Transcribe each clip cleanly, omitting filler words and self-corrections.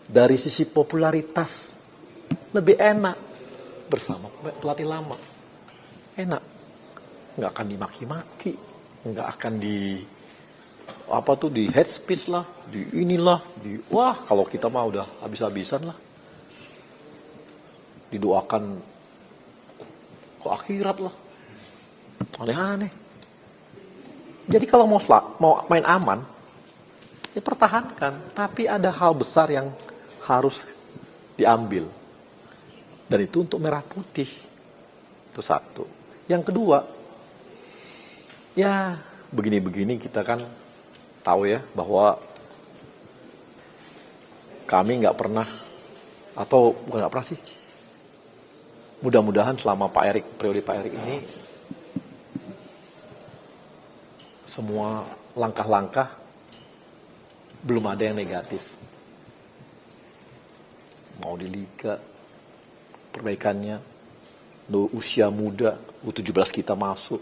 Dari sisi popularitas lebih enak bersama pelatih lama. Enak, nggak akan dimaki-maki, nggak akan di head speech lah, di inilah, wah kalau kita mah udah habis-habisan lah, didoakan ke akhirat lah, aneh-aneh. Jadi kalau mau main aman, ya pertahankan, tapi ada hal besar yang harus diambil, dan itu untuk merah putih. Itu satu. Yang kedua, ya begini-begini kita kan tahu ya bahwa kami nggak pernah, atau bukan nggak pernah sih, mudah-mudahan selama periode Pak Erik ini semua langkah-langkah belum ada yang negatif. Mau di liga, perbaikannya, usia muda, U17 kita masuk,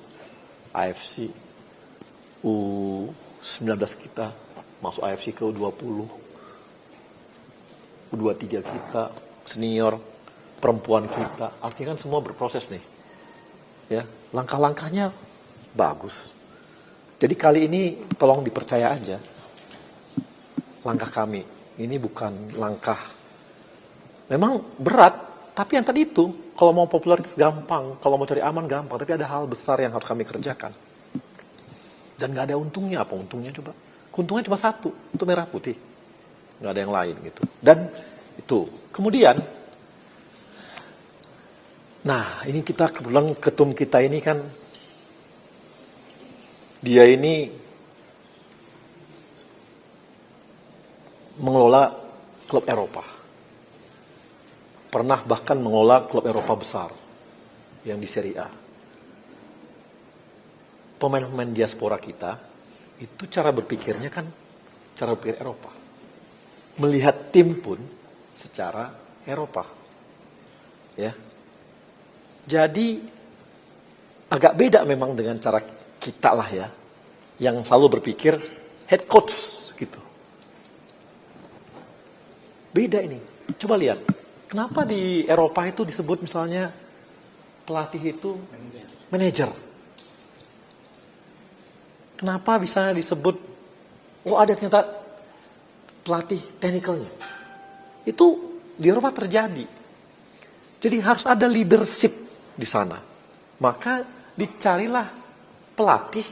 AFC, U19 kita masuk AFC ke U20, U23 kita, senior, perempuan kita, artinya kan semua berproses nih. Ya, langkah-langkahnya bagus. Jadi kali ini tolong dipercaya aja, langkah kami ini bukan langkah, memang berat, tapi yang tadi itu, kalau mau popularitas gampang, kalau mau cari aman gampang, tapi ada hal besar yang harus kami kerjakan. Dan gak ada untungnya, apa untungnya coba? Untungnya cuma satu, untuk merah putih. Gak ada yang lain gitu. Dan itu, kemudian, nah ini kita kebetulan ketum kita ini kan, dia ini mengelola klub Eropa. Pernah bahkan mengelola klub Eropa besar yang di Serie A. Pemain-pemain diaspora kita itu cara berpikirnya kan cara berpikir Eropa. Melihat tim pun secara Eropa. Ya. Jadi agak beda memang dengan cara kita lah ya, yang selalu berpikir head coach gitu. Beda ini. Coba lihat. Kenapa di Eropa itu disebut misalnya pelatih itu manajer? Kenapa bisa disebut, ada ternyata pelatih technicalnya? Itu di Eropa terjadi. Jadi harus ada leadership di sana. Maka dicarilah pelatih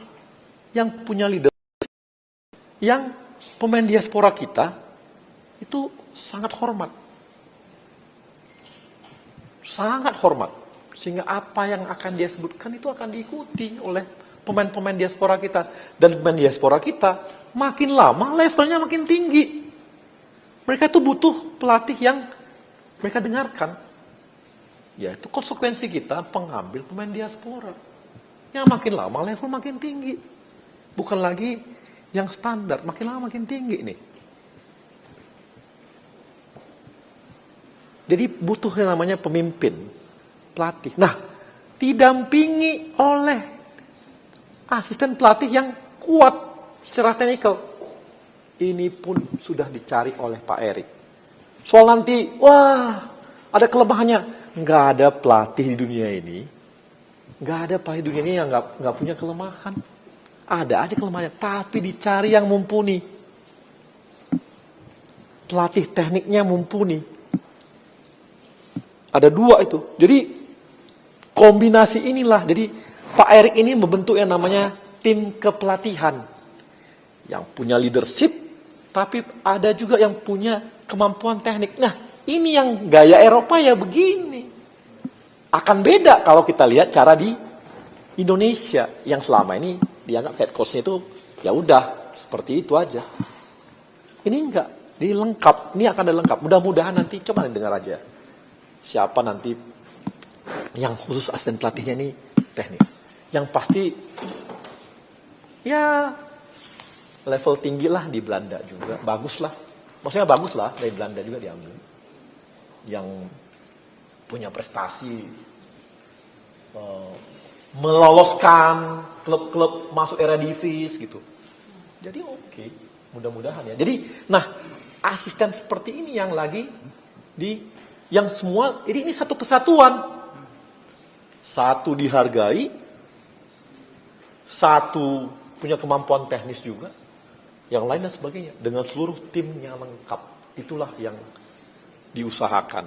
yang punya leadership, yang pemain diaspora kita itu sangat hormat. Sangat hormat. Sehingga apa yang akan dia sebutkan itu akan diikuti oleh pemain-pemain diaspora kita. Dan pemain diaspora kita makin lama levelnya makin tinggi. Mereka itu butuh pelatih yang mereka dengarkan. Ya itu konsekuensi kita pengambil pemain diaspora. Yang makin lama level makin tinggi. Bukan lagi yang standar, makin lama makin tinggi nih. Jadi butuh yang namanya pemimpin, pelatih. Nah, didampingi oleh asisten pelatih yang kuat secara teknikal. Ini pun sudah dicari oleh Pak Erik. Soal nanti, ada kelemahannya. Nggak ada pelatih di dunia ini. Nggak ada pelatih di dunia ini yang nggak punya kelemahan. Ada aja kelemahannya, tapi dicari yang mumpuni. Pelatih tekniknya mumpuni. Ada dua itu. Jadi kombinasi inilah. Jadi Pak Erik ini membentuk yang namanya tim kepelatihan. Yang punya leadership, tapi ada juga yang punya kemampuan teknik. Nah, ini yang gaya Eropa ya begini. Akan beda kalau kita lihat cara di Indonesia yang selama ini dianggap head coach-nya itu ya udah seperti itu aja. Ini enggak, ini lengkap. Ini akan ada lengkap. Mudah-mudahan nanti coba dengar aja. Siapa nanti yang khusus asisten pelatihnya ini teknis. Yang pasti ya level tinggi lah di Belanda juga. Bagus lah. Maksudnya bagus lah dari Belanda juga diambil. Yang punya prestasi meloloskan klub-klub masuk era divis gitu. Jadi oke, mudah-mudahan ya. Jadi, nah asisten seperti ini yang lagi yang semua ini satu kesatuan. Satu dihargai, satu punya kemampuan teknis juga, yang lain dan sebagainya. Dengan seluruh tim yang lengkap. Itulah yang diusahakan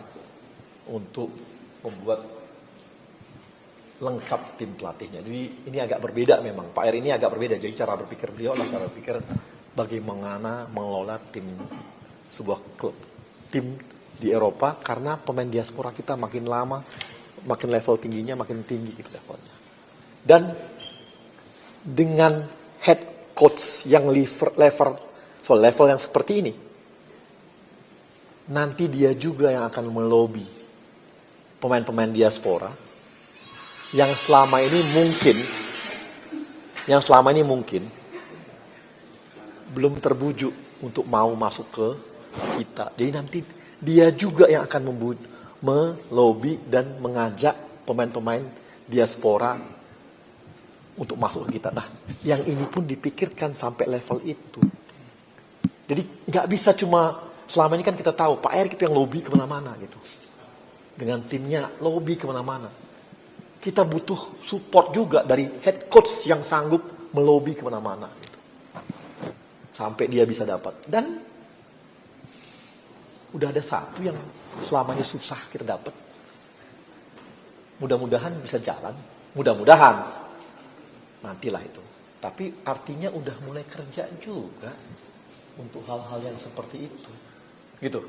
untuk membuat lengkap tim pelatihnya. Jadi ini agak berbeda memang. Pak Erick ini agak berbeda. Jadi cara berpikir beliau adalah cara berpikir bagaimana mengelola tim sebuah klub. Tim di Eropa, karena pemain diaspora kita makin lama, makin level tingginya, makin tinggi gitu levelnya. Dan dengan head coach yang level yang seperti ini, nanti dia juga yang akan melobi pemain-pemain diaspora yang selama ini mungkin belum terbujuk untuk mau masuk ke kita. Jadi nanti dia juga yang akan melobi dan mengajak pemain-pemain diaspora untuk masuk ke kita. Nah, yang ini pun dipikirkan sampai level itu. Jadi nggak bisa cuma selama ini kan kita tahu Pak Erick itu yang lobby kemana-mana gitu. Dengan timnya lobby kemana-mana. Kita butuh support juga dari head coach yang sanggup melobi kemana-mana gitu. Sampai dia bisa dapat. Dan udah ada satu yang selamanya susah kita dapat. Mudah-mudahan bisa jalan. Mudah-mudahan. Nantilah itu. Tapi artinya udah mulai kerja juga untuk hal-hal yang seperti itu. Gitu.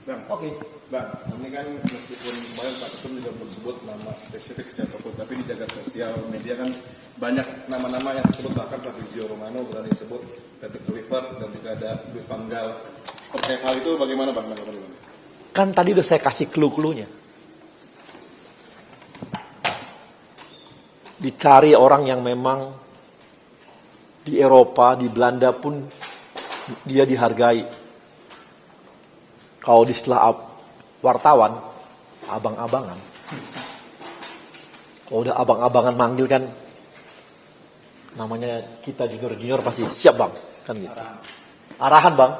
Bang, Oke. Bang, ini kan meskipun kemarin Pak Ketum juga menyebut nama spesifik siapapun, tapi di jagat sosial media kan banyak nama-nama yang disebut, bahkan Fabrizio Romano berani disebut, Patrick Kluivert, dan juga ada Luis Van Gaal. Terkait hal itu bagaimana Bang? Kan tadi udah saya kasih clue-cluenya. Dicari orang yang memang di Eropa, di Belanda pun dia dihargai. Kalau di istilah wartawan, abang-abangan. Kalau udah abang-abangan manggil kan, namanya kita junior-junior pasti siap bang, kan gitu. Arahan bang.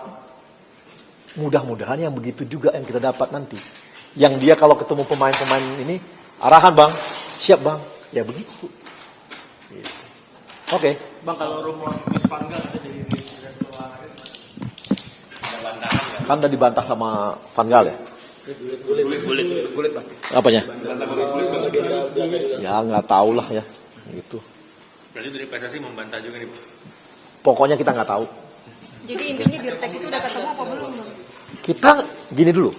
Mudah-mudahan yang begitu juga yang kita dapat nanti. Yang dia kalau ketemu pemain-pemain ini, arahan bang, siap bang, ya begitu. Gitu. Oke. Bang, kalau rumor Luis Van Gaal ada jadi direktur olahraga, ada bantahan ya? Kan udah dibantah sama Van Gaal ya? Gulit bang. Apanya? Ya nggak tahu lah ya, gitu. Berarti dari PSSI membantah juga nih, Bang? Pokoknya kita nggak tahu. Jadi intinya Dirtek itu udah ketemu apa belum? Kita gini dulu.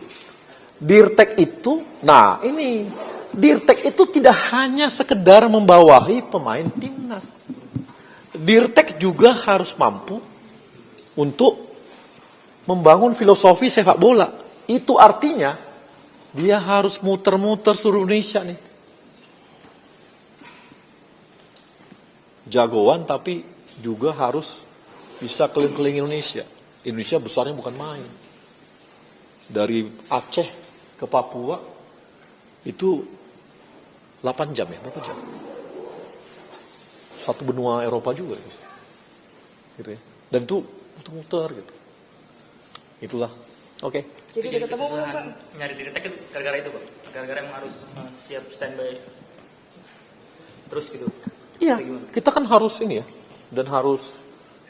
Dirtek itu, nah ini Dirtek itu tidak hanya sekedar membawahi pemain timnas. Dirtek juga harus mampu untuk membangun filosofi sepak bola. Itu artinya dia harus muter-muter seluruh Indonesia nih. Jagoan tapi juga harus bisa keliling-keliling Indonesia. Indonesia besarnya bukan main. Dari Aceh ke Papua itu 8 jam ya, berapa jam? Satu benua Eropa juga gitu ya. Dan itu muter-muter gitu. Itulah. Oke. Jadi udah ketemu belum Pak? Nyari Dirtek itu gara-gara itu, Bang? Gara-gara yang harus siap standby terus gitu? Iya, kita kan harus ini ya. Dan harus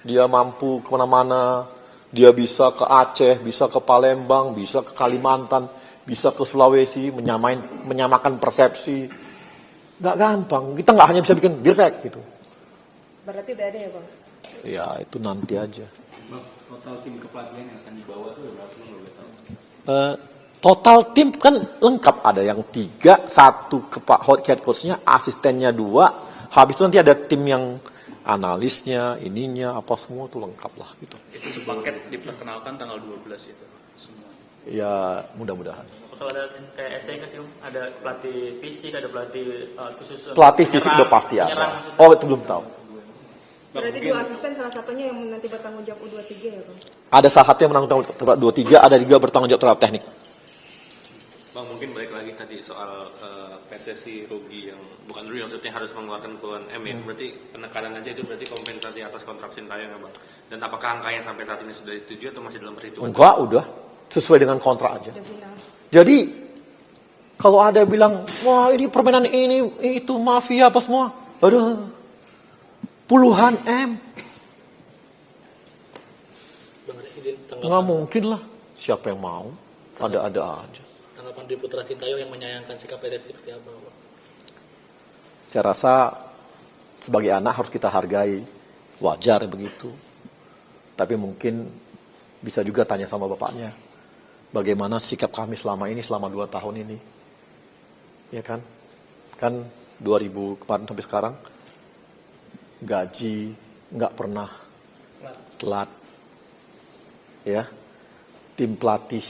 dia mampu kemana-mana. Dia bisa ke Aceh, bisa ke Palembang, bisa ke Kalimantan, bisa ke Sulawesi, menyamakan persepsi. Nggak gampang. Kita nggak hanya bisa bikin Dirtek gitu. Berarti udah ada ya Bang? Ya itu nanti aja. Bang, total tim kepelatihan yang akan dibawa tuh berapa sih, boleh tahu? Total tim kan lengkap, ada yang 3, 1 head coach-nya, asistennya 2, habis itu nanti ada tim yang analisnya, ininya, apa semua tuh lengkap lah gitu. Itu sepaket diperkenalkan tanggal 12 itu semua. Ya mudah-mudahan. Kalau ada kayak STK sih, Bang? Ada pelatih fisik, ada pelatih khusus Pelatih fisik udah pasti ada. Oh itu belum tahu. Berarti 2 asisten salah satunya yang nanti bertanggung jawab U23 ya Bang? Ada salah satu yang menanggung terhadap 23, ada juga bertanggung jawab terhadap teknik. Bang, mungkin balik lagi tadi soal PSSI rugi yang bukan rugi, maksudnya harus mengeluarkan puluhan M ya. Berarti penekanan aja itu berarti kompensasi atas kontrak Sintayong ya Bang. Dan apakah angkanya sampai saat ini sudah disetujui atau masih dalam perhitungan? Enggak, udah sesuai dengan kontrak aja. Jadi kalau ada yang bilang, wah ini permainan ini itu mafia apa semua, aduh, puluhan M, Bang, izin nggak tanggapan, mungkin lah. Siapa yang mau? Ada-ada aja. tanggapan di Putra Sintayong yang menyayangkan sikap PSSI seperti apa, Bang? Saya rasa sebagai anak harus kita hargai, wajar begitu. Tapi mungkin bisa juga tanya sama bapaknya, bagaimana sikap kami selama ini, selama 2 tahun ini. Ya kan? Kan 2000 kemarin sampai sekarang, gaji nggak pernah telat. Ya, tim pelatih,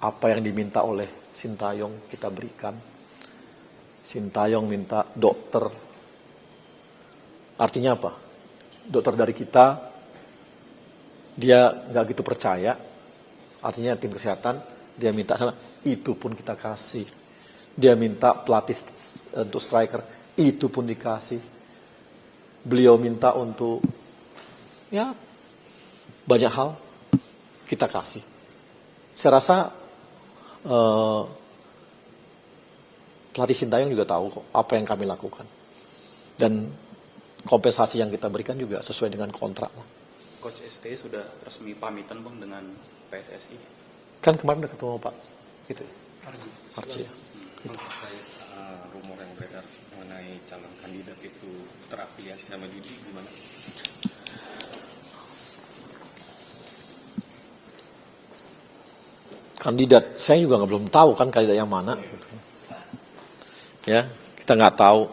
apa yang diminta oleh Sintayong kita berikan. Sintayong minta dokter. Artinya apa? Dokter dari kita, dia nggak gitu percaya. Artinya tim kesehatan, dia minta sana, itu pun kita kasih. Dia minta pelatih untuk striker, itu pun dikasih. Beliau minta untuk, ya, banyak hal, kita kasih. Saya rasa pelatih Sintayong juga tahu kok apa yang kami lakukan. Dan kompensasi yang kita berikan juga sesuai dengan kontrak. Coach ST sudah resmi pamitan Bang dengan PSSI. Kan kemarin udah ketemu Pak gitu ya. Arji ya. Terkait rumor yang beredar mengenai calon kandidat itu terafiliasi sama Didi gimana? Kandidat, saya juga belum tahu kan kandidat yang mana gitu. Ya, kita nggak tahu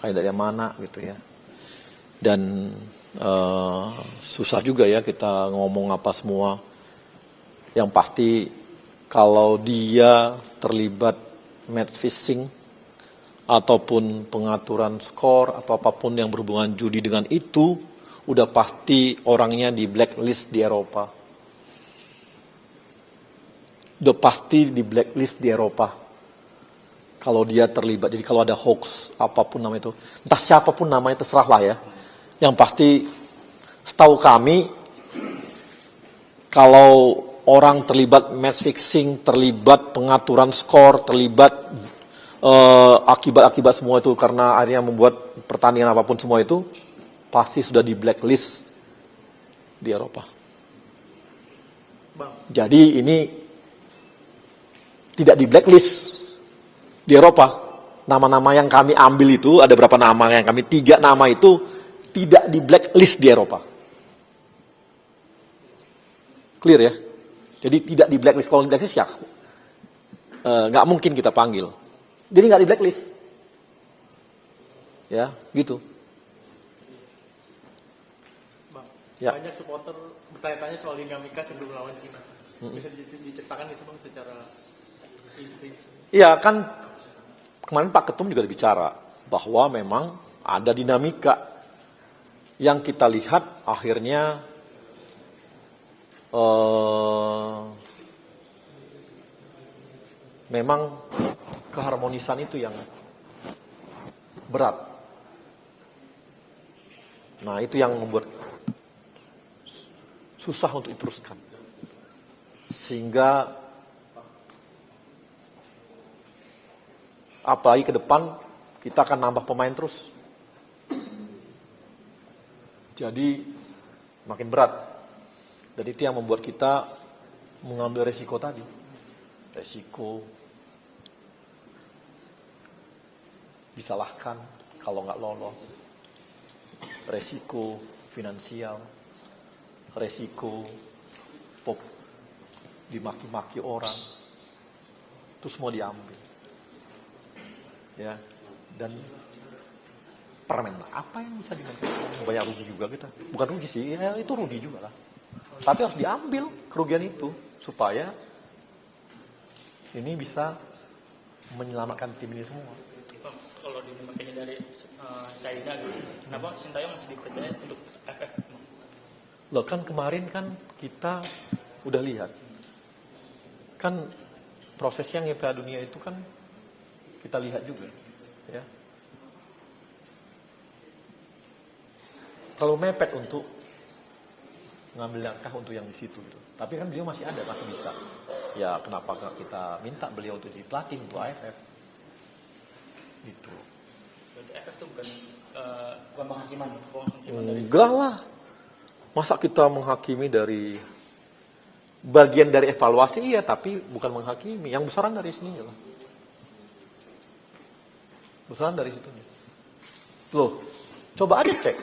kandidat yang mana gitu ya. Dan susah juga ya kita ngomong apa semua. Yang pasti kalau dia terlibat match fixing ataupun pengaturan skor atau apapun yang berhubungan judi dengan itu, udah pasti orangnya di blacklist di Eropa. Udah pasti di blacklist di Eropa. Kalau dia terlibat, jadi kalau ada hoax apapun nama itu, entah siapapun namanya terserahlah ya. Yang pasti setahu kami, kalau orang terlibat match fixing, terlibat pengaturan skor, terlibat akibat-akibat semua itu karena akhirnya membuat pertandingan apapun semua itu, pasti sudah di blacklist di Eropa. Bang, Jadi ini tidak di blacklist di Eropa. Nama-nama yang kami ambil itu, ada berapa nama yang kami, 3 nama itu tidak di blacklist di Eropa. Clear ya? Jadi tidak di blacklist. Kalau di blacklist ya nggak mungkin kita panggil. Jadi nggak di blacklist. Ya, gitu. Bang, Ya. banyak supporter bertanya-tanya soal dinamika sebelum melawan Cina. Bisa diceritakan itu Bang secara rinci? Iya kan kemarin Pak Ketum juga bicara bahwa memang ada dinamika yang kita lihat akhirnya memang keharmonisan itu yang berat. Nah itu yang membuat susah untuk diteruskan. Sehingga apalagi ke depan kita akan nambah pemain terus. Jadi makin berat. Dan itu yang membuat kita mengambil resiko tadi. Resiko disalahkan kalau nggak lolos. Resiko finansial. Resiko dimaki-maki orang. Itu semua diambil. Ya, dan permen apa yang bisa dimakan? Banyak rugi juga kita. Bukan rugi sih, ya itu rugi juga lah. Tapi harus diambil kerugian itu supaya ini bisa menyelamatkan tim ini semua. Bang, kalau makanya dari China gitu, kenapa Sintayong masih dipercaya untuk FF? Loh kan kemarin kan kita udah lihat. Kan prosesnya yang Piala Dunia itu kan kita lihat juga, ya. Terlalu mepet untuk ngambil langkah untuk yang di situ. Gitu. Tapi kan beliau masih ada, masih bisa. Ya kenapa nggak kita minta beliau untuk jadi pelatih untuk AFF? Gitu. Berarti AFF itu bukan penghakiman dari Enggak lah. Masa kita menghakimi dari bagian dari evaluasi, iya, tapi bukan menghakimi. Yang besaran dari sini lah. Besaran dari situ. Loh, coba aja cek.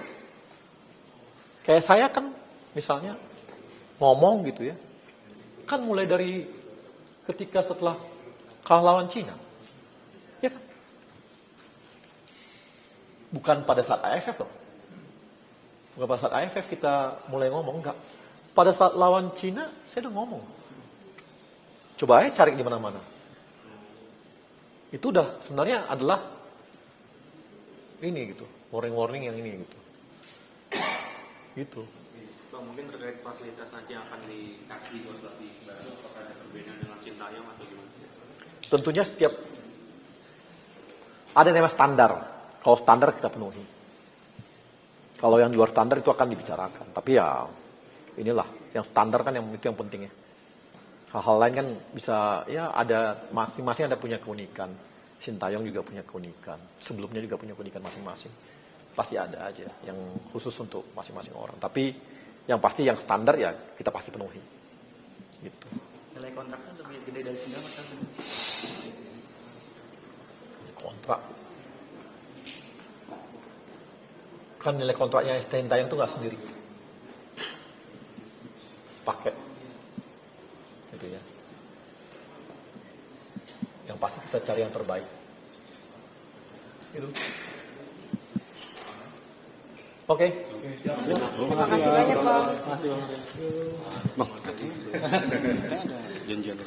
Kayak saya kan, misalnya ngomong gitu ya, kan mulai dari ketika setelah kalah lawan Cina, ya kan? Bukan pada saat AFF loh. Bukan pada saat AFF kita mulai ngomong, enggak. Pada saat lawan Cina, saya udah ngomong. Coba aja cari di mana-mana. Itu udah sebenarnya adalah ini gitu, warning-warning yang ini gitu. Gitu. Bang, mungkin terkait fasilitas nanti yang akan dikasih buat pelatih baru, apakah ada perbedaan dengan Sintayong atau gimana? Tentunya setiap ada yang namanya standar. Kalau standar kita penuhi. Kalau yang di luar standar itu akan dibicarakan. Tapi ya inilah yang standar kan yang itu yang penting ya. Hal-hal lain kan bisa ya ada masing-masing ada punya keunikan. Sintayong juga punya keunikan. Sebelumnya juga punya keunikan masing-masing. Pasti ada aja yang khusus untuk masing-masing orang. Tapi yang pasti yang standar ya kita pasti penuhi. Gitu. nilai kontraknya lebih gede dari Sintayong atau Kontrak. Kan nilai kontraknya Sintayong itu nggak sendiri. Sepaket. Gitu ya. Yang pasti kita cari yang terbaik. Gitu. Oke. Terima kasih banyak, Pak. Bang, janjian